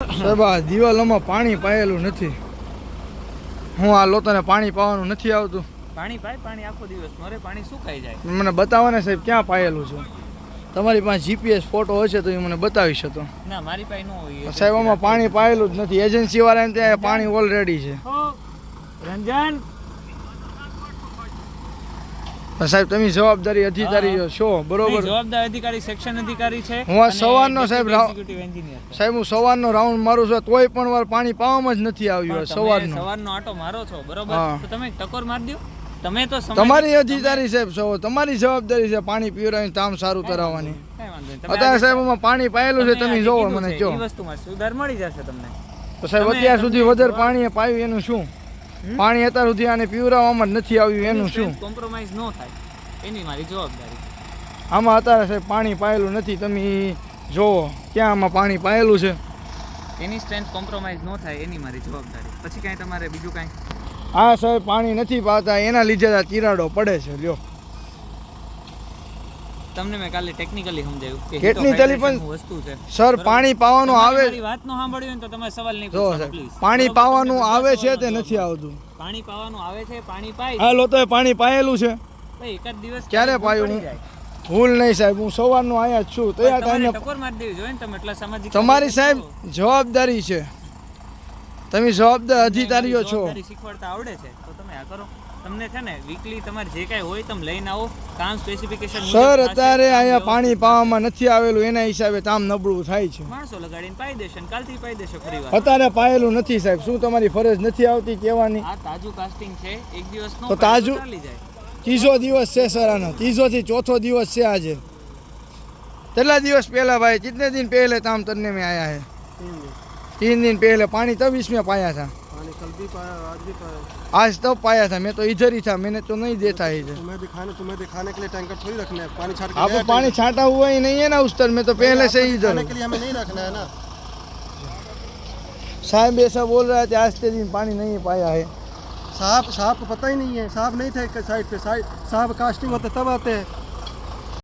સાહેબ આ દિવાલોમાં પાણી પાયેલું નથી. હું આ લોકોને પાણી પાવાનું નથી આવતું. પાણી પાય પાણી આખો દિવસ મરે પાણી સુકાઈ જાય. મને બતાવો ને સાહેબ ક્યાં પાયેલું છે. તમારી પાસે જીપીએસ ફોટો હશે તો એ મને બતાવી શકો. ના મારી પાસે ન હોય સાહેબ આમાં પાણી પાયેલું જ નથી. એજન્સી વાળાને ત્યાં પાણી ઓલરેડી છે. રંજન સાહેબ તમે જવાબદારી અધિકારી છો બરોબર. જવાબદાર અધિકારી સેક્શન અધિકારી છે. હું સવારનો સાહેબ એન્જિનિયર સાહેબ હું સવારનો રાઉન્ડ મારું છું તોય પણ વાર પાણી પાવામાં જ નથી આવ્યું. સવારનો આટો મારો છો બરોબર તો તમે ટકોર માર દો. તમે તો તમારી અધિકારી સાહેબ છો, તમારી જવાબદારી છે પાણી પીવડાવીને કામ સારું કરાવવાની. અત્યારે સાહેબ આમાં પાણી પાયેલું છે તમે જોવો મને કહો. એ વસ્તુમાં સુધાર મળી જશે તમને. તો સાહેબ અત્યાર સુધી વધારે પાણી પાયું એનું શું? પાણી અત્યાર સુધી આને પીવડાવવામાં જ નથી આવ્યું એનું શું? કોમ્પ્રોમાઇઝ ન થાય એની મારી જવાબદારી. આમાં અત્યારે સાહેબ પાણી પાયેલું નથી. તમે જોવો ક્યાં આમાં પાણી પાયેલું છે. એની સ્ટ્રેન્થ કોમ્પ્રોમાઇઝ ન થાય એની મારી જવાબદારી. પછી કાંઈ તમારે બીજું કાંઈ? હા સાહેબ પાણી નથી પાતા એના લીધે આ તિરાડો પડે છે. લ્યો તમને મેં કાલે ટેકનિકલી સમજાવ્યું કે કેટલી તલી પણ વસ્તુ છે સર. પાણી પાવાનું આવે વાત નો સાંભળ્યું ને તો તમે સવાલ નહીં જો પૂછો પ્લીઝ. પાણી પાવાનું આવે છે તે નથી આવતું. પાણી પાવાનું આવે છે પાણી પાય. હાલો તો પાણી પાયેલું છે ભાઈ એકાદ દિવસ ક્યારે પાયું? ભૂલ નહીં સાહેબ હું સવારનો આયા જ છું. તો યાર ટાઈમે ટકોર મારી દેવી જોઈએ ને તમે. એટલા સામાજિક તમારી સાહેબ જવાબદારી છે. તમે જવાબદાર અધિકારીઓ છો. શીખવાડતા આવડે છે તો તમે આ કરો. તમને છે ને વીકલી તમારે જે કાંઈ હોય તમે લઈને આવો. કામ સ્પેસિફિકેશન સર અત્યારે અહીંયા પાણી પાવામાં નથી આવેલું એના હિસાબે કામ નબળું થાય છે. માણસો લગાડીને પાઈ દેશે ને કાલથી પાઈ દેશે ફરી વાર. અત્યારે પાયેલું નથી સાહેબ. શું તમારી ફરજ નથી આવતી કહેવાની? આ તાજું કાસ્ટિંગ છે એક દિવસનો તો તાજું ચાલી જાય. ત્રીજો દિવસ છે સર આનો. ત્રીજો થી ચોથો દિવસ છે આજે. કેટલા દિવસ पहला भाई? कितने दिन पहले काम करने में आया है? 3 दिन पहले. पानी तब इसमें पाया था? पानी कल भी पाया, आज भी पाया. आज तब पाया था. मैं तो इधर ही था, मैंने तो नहीं देखा इधर. तुम्हें दिखाने के लिए टैंकर थोड़ी रखना है. पानी छाट के आपको पानी छाटा हुआ ही नहीं है ना उस तरफ में, तो पहले से ही इधर. के लिए हमें नहीं रखना है ना. साहब ऐसा बोल रहा है आज के दिन पानी नहीं पाया है. साहब को पता ही नहीं है. साहब नहीं थे साइड पे. साहब कास्टिंग होता तब आते हैं.